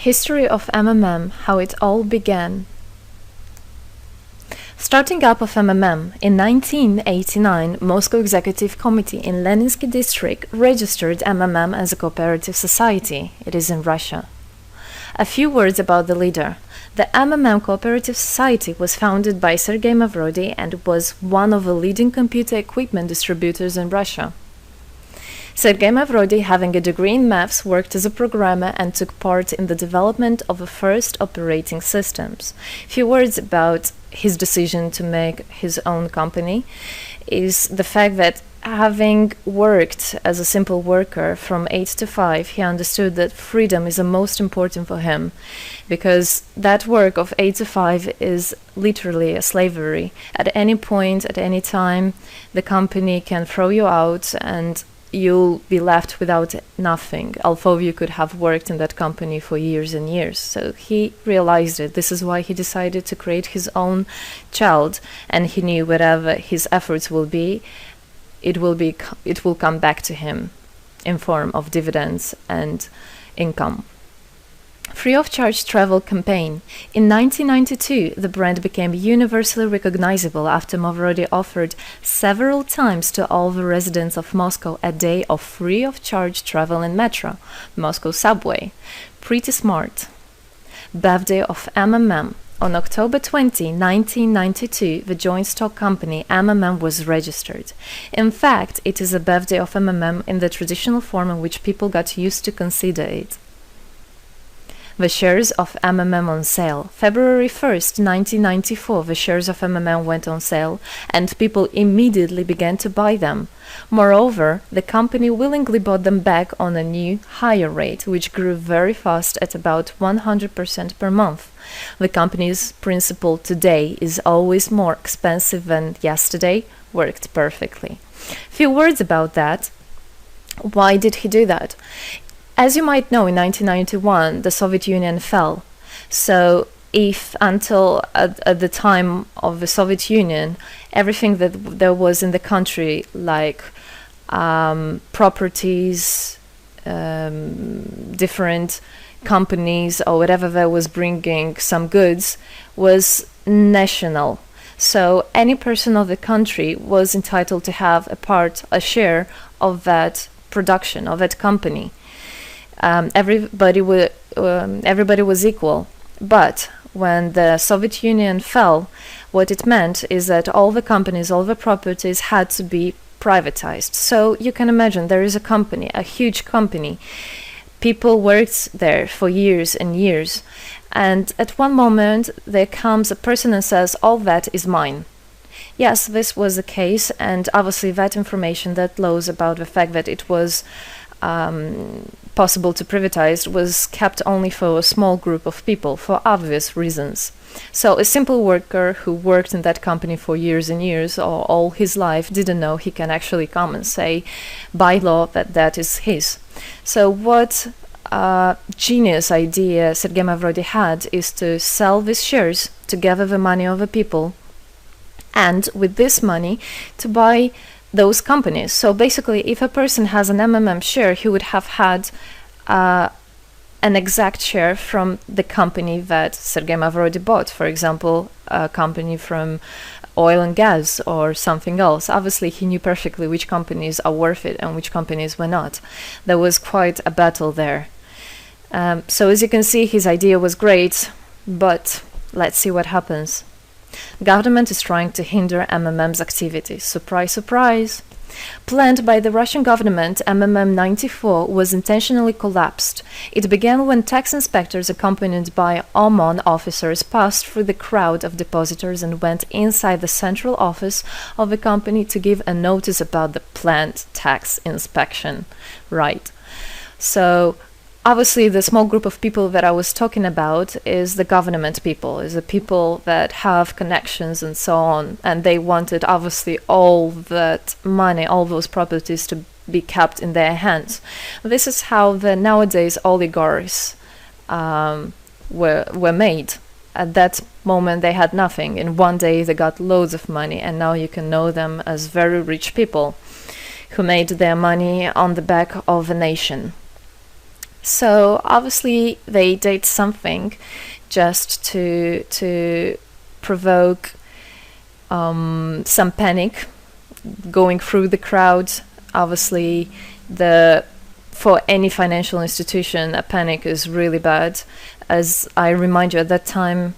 History of MMM, how it all began. Starting up of MMM, in 1989, Moscow Executive Committee in Leninsky District registered MMM as a cooperative society. It is in Russia. A few words about the leader. The MMM Cooperative Society was founded by Sergei Mavrodi and was one of the leading computer equipment distributors in Russia. Sergei Mavrodi, having a degree in maths, worked as a programmer and took part in the development of the first operating systems. Few words about his decision to make his own company is the fact that having worked as a simple worker from 8 to 5, he understood that freedom is the most important for him, because that work of 8 to 5 is literally a slavery. At any point, at any time, the company can throw you out and you'll be left without nothing, although you could have worked in that company for years and years. So he realized it. This is why he decided to create his own child, and he knew whatever his efforts will be, it will come back to him in form of dividends and income. Free of charge travel campaign. In 1992, the brand became universally recognizable after Mavrodi offered several times to all the residents of Moscow a day of free of charge travel in metro, Moscow subway. Pretty smart. Birthday of MMM. On October 20, 1992, the joint stock company MMM was registered. In fact, it is a birthday of MMM in the traditional form in which people got used to consider it. The shares of MMM on sale. February 1st, 1994, the shares of MMM went on sale, and people immediately began to buy them. Moreover, the company willingly bought them back on a new, higher rate, which grew very fast at about 100% per month. The company's principle today is always more expensive than yesterday worked perfectly. Few words about that. Why did he do that? As you might know, in 1991, the Soviet Union fell. So if until at the time of the Soviet Union, everything that there was in the country, like properties, different companies, or whatever that was bringing some goods, was national. So any person of the country was entitled to have a share of that production, of that company. Everybody was equal. But when the Soviet Union fell, what it meant is that all the companies, all the properties had to be privatized. So you can imagine there is a company, a huge company. People worked there for years and years. And at one moment, there comes a person and says, all that is mine. Yes, this was the case. And obviously that information, that laws about the fact that it was possible to privatize was kept only for a small group of people for obvious reasons. So a simple worker who worked in that company for years and years or all his life didn't know he can actually come and say by law that that is his. So what genius idea Sergei Mavrodi had is to sell these shares to gather the money of the people, and with this money to buy those companies. So basically, if a person has an MMM share, he would have had an exact share from the company that Sergei Mavrodi bought. For example, a company from oil and gas or something else. Obviously, he knew perfectly which companies are worth it and which companies were not. There was quite a battle there. So as you can see, his idea was great, but let's see what happens. Government is trying to hinder MMM's activities. Surprise, surprise! Planned by the Russian government, MMM 94 was intentionally collapsed. It began when tax inspectors accompanied by OMON officers passed through the crowd of depositors and went inside the central office of the company to give a notice about the planned tax inspection. Right. So obviously, the small group of people that I was talking about is the government people, is the people that have connections and so on. And they wanted, obviously, all that money, all those properties to be kept in their hands. This is how the nowadays oligarchs were made. At that moment, they had nothing. In one day, they got loads of money. And now you can know them as very rich people who made their money on the back of a nation. So obviously they did something just to provoke some panic going through the crowd. Obviously, for any financial institution, a panic is really bad. As I remind you, at that time,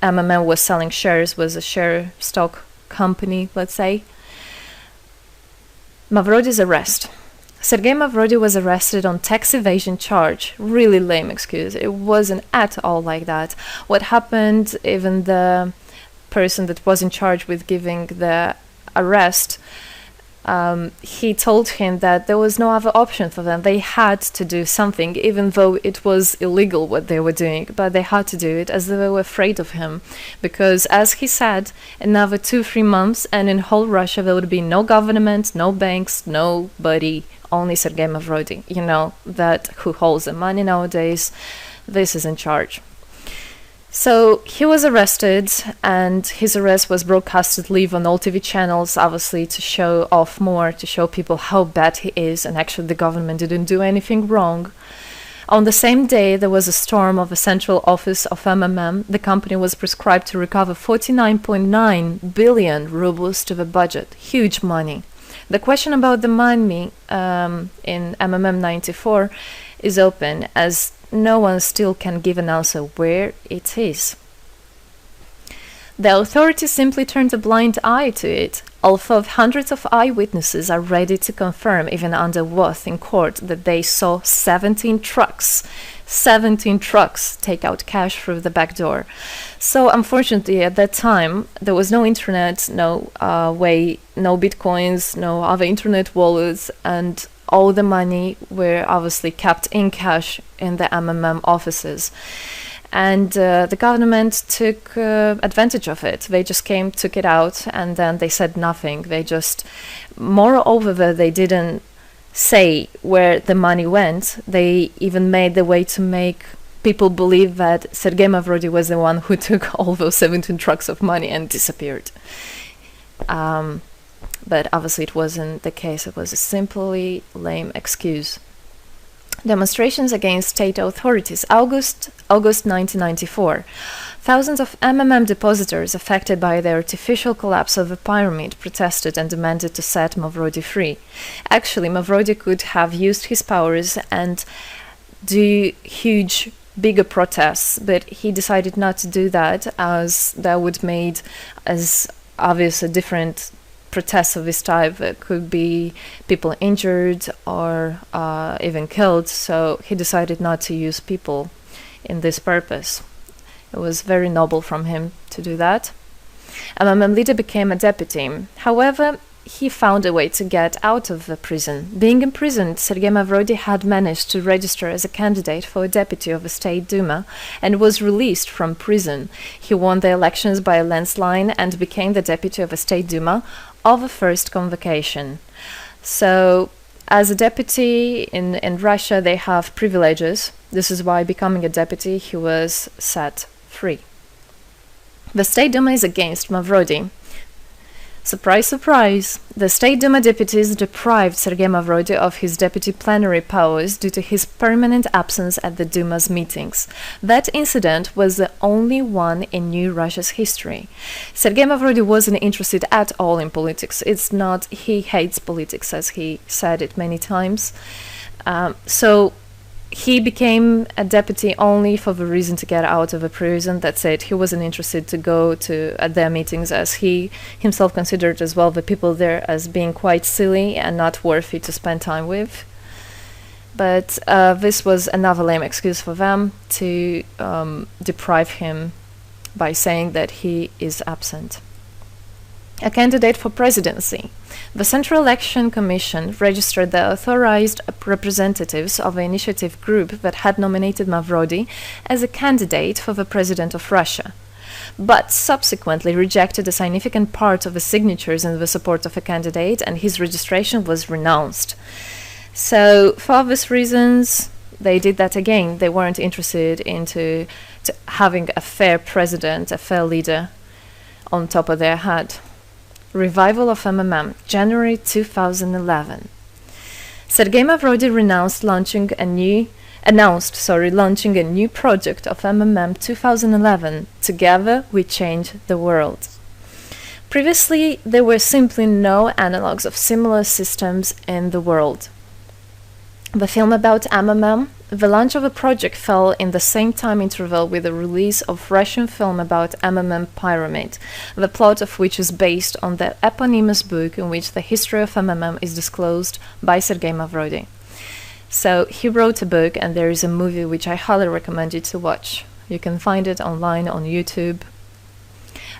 MMM was selling shares, was a share stock company, let's say. Mavrody's arrest. Sergei Mavrody was arrested on tax evasion charge. Really lame excuse. It wasn't at all like that. What happened, even the person that was in charge with giving the arrest, he told him that there was no other option for them. They had to do something, even though it was illegal what they were doing, but they had to do it as they were afraid of him. Because, as he said, another 2-3 months, and in whole Russia there would be no government, no banks, nobody, only Sergei Mavrody, that who holds the money nowadays. This is in charge. So he was arrested, and his arrest was broadcasted live on all TV channels, obviously to show off more, to show people how bad he is, and actually the government didn't do anything wrong. On the same day, there was a storm of the central office of MMM. The company was prescribed to recover 49.9 billion rubles to the budget. Huge money. The question about the money in MMM 94 is open, as no one still can give an answer where it is. The authorities simply turned a blind eye to it, although hundreds of eyewitnesses are ready to confirm, even under oath in court, that they saw 17 trucks take out cash through the back door. So unfortunately, at that time, there was no internet, no bitcoins, no other internet wallets, and all the money were obviously kept in cash in the MMM offices. And the government took advantage of it. They just came, took it out, and then they said nothing. Moreover, they didn't say where the money went. They even made the way to make people believe that Sergei Mavrody was the one who took all those 17 trucks of money and disappeared. But obviously it wasn't the case. It was a simply lame excuse. Demonstrations against state authorities. August 1994. Thousands of MMM depositors affected by the artificial collapse of the pyramid protested and demanded to set Mavrody free. Actually, Mavrody could have used his powers and do huge, bigger protests, but he decided not to do that, as that would made as obvious a different protests of this type. Could be people injured or even killed, so he decided not to use people in this purpose. It was very noble from him to do that. MMM leader became a deputy. However, he found a way to get out of the prison. Being imprisoned, Sergei Mavrody had managed to register as a candidate for a deputy of the State Duma and was released from prison. He won the elections by a landslide and became the deputy of the State Duma of the first convocation. So, as a deputy in Russia, they have privileges. This is why, becoming a deputy, he was set free. The State Duma is against Mavrody. Surprise, surprise! The State Duma deputies deprived Sergei Mavrody of his deputy plenary powers due to his permanent absence at the Duma's meetings. That incident was the only one in New Russia's history. Sergei Mavrody wasn't interested at all in politics. It's not, he hates politics, as he said it many times. So he became a deputy only for the reason to get out of a prison. That's it. He wasn't interested to go to their meetings, as he himself considered as well the people there as being quite silly and not worthy to spend time with. But this was another lame excuse for them to deprive him by saying that he is absent. A candidate for presidency. The Central Election Commission registered the authorized representatives of the initiative group that had nominated Mavrody as a candidate for the president of Russia, but subsequently rejected a significant part of the signatures in the support of a candidate, and his registration was renounced. So, for obvious reasons, they did that again. They weren't interested into having a fair president, a fair leader on top of their head. Revival of MMM, January 2011. Sergei Mavrody renounced launching a new launching a new project of MMM 2011. Together we change the world. Previously, there were simply no analogues of similar systems in the world. The film about MMM, the launch of the project fell in the same time interval with the release of Russian film about MMM Pyramid, the plot of which is based on the eponymous book in which the history of MMM is disclosed by Sergei Mavrodi. So he wrote a book, and there is a movie which I highly recommend you to watch. You can find it online on YouTube.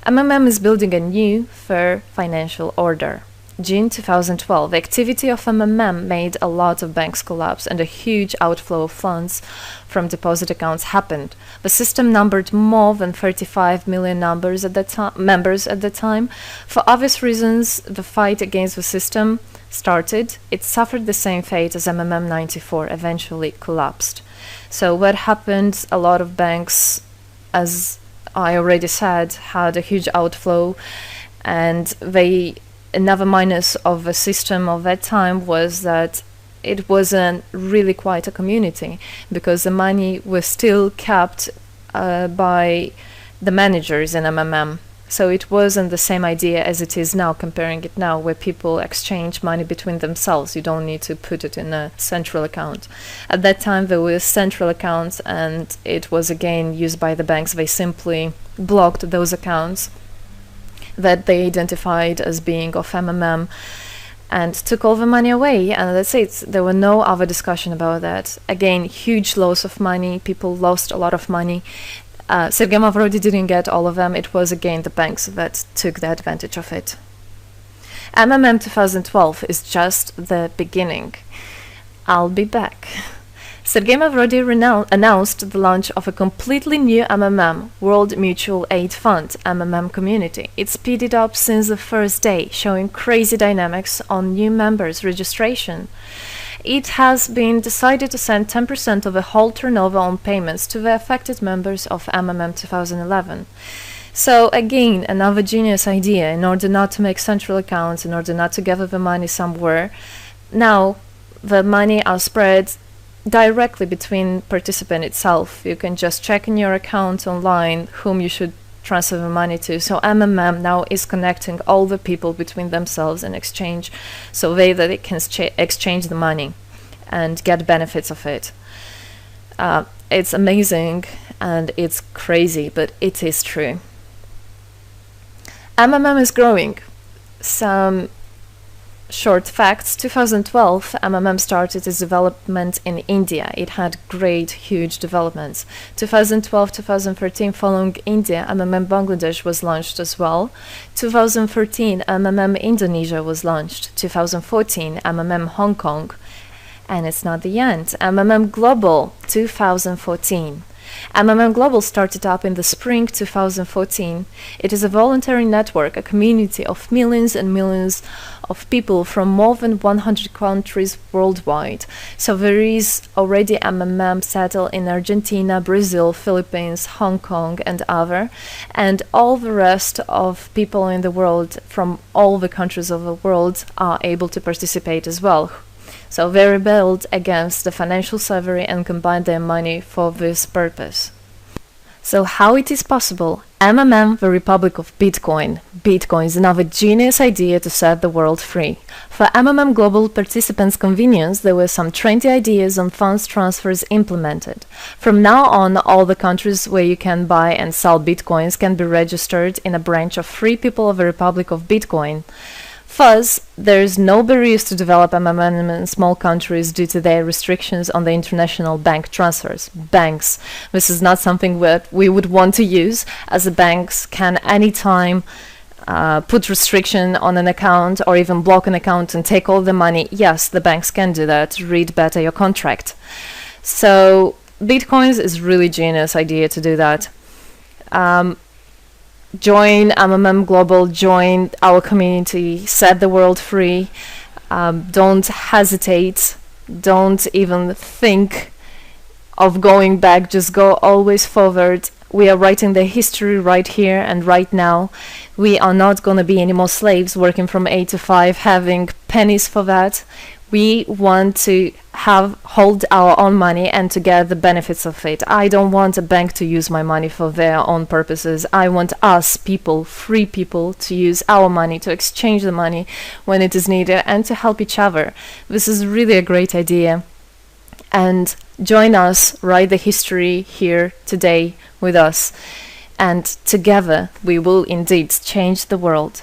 MMM is building a new, fair financial order. June 2012, the activity of MMM made a lot of banks collapse and a huge outflow of funds from deposit accounts happened. The system numbered more than 35 million members at the time. For obvious reasons, the fight against the system started. It suffered the same fate as MMM 94, eventually collapsed. So what happened? A lot of banks, as I already said, had a huge outflow, and another minus of the system of that time was that it wasn't really quite a community, because the money was still kept by the managers in MMM. So it wasn't the same idea as it is now, comparing it now, where people exchange money between themselves. You don't need to put it in a central account. At that time, there were central accounts, and it was again used by the banks. They simply blocked those accounts that they identified as being of MMM and took all the money away, and that's it. There were no other discussion about that. Again, huge loss of money. People lost a lot of money. Sergei Mavrodi didn't get all of them. It was again the banks that took the advantage of it. MMM 2012 is just the beginning. I'll be back. Sergei Mavrodi announced the launch of a completely new MMM, World Mutual Aid Fund, MMM community. It speeded up since the first day, showing crazy dynamics on new members' registration. It has been decided to send 10% of the whole turnover on payments to the affected members of MMM 2011. So again, another genius idea. In order not to make central accounts, in order not to gather the money somewhere, now the money are spread directly between participant itself. You can just check in your account online whom you should transfer the money to. So MMM now is connecting all the people between themselves and exchange, so that they can exchange the money and get benefits of it. It's amazing and it's crazy, but it is true. MMM is growing. Some short facts. 2012, MMM started its development in India. It had great, huge developments. 2012-2013, following India, MMM Bangladesh was launched as well. 2013, MMM Indonesia was launched. 2014, MMM Hong Kong. And it's not the end. MMM Global, 2014. MMM Global started up in the spring 2014. It is a voluntary network, a community of millions and millions of people from more than 100 countries worldwide. So there is already MMM settled in Argentina, Brazil, Philippines, Hong Kong, and other. And all the rest of people in the world from all the countries of the world are able to participate as well. So they rebelled against the financial slavery and combined their money for this purpose. So how it is possible? MMM, the Republic of Bitcoin. Bitcoin is another genius idea to set the world free. For MMM Global participants' convenience, there were some trendy ideas on funds transfers implemented. From now on, all the countries where you can buy and sell Bitcoins can be registered in a branch of Free People of the Republic of Bitcoin. Thus, there is no barriers to develop MMM in small countries due to their restrictions on the international bank transfers. Banks. This is not something that we would want to use, as the banks can anytime put restriction on an account or even block an account and take all the money. Yes, the banks can do that. Read better your contract. So, Bitcoins is really genius idea to do that. Join MMM Global, join our community, set the world free. Don't hesitate, don't even think of going back, just go always forward. We are writing the history right here and right now. We are not going to be any more slaves working from 8 to 5, having pennies for that. We want to hold our own money and to get the benefits of it. I don't want a bank to use my money for their own purposes. I want us people, free people, to use our money, to exchange the money when it is needed, and to help each other. This is really a great idea. And join us, write the history here today with us. And together we will indeed change the world.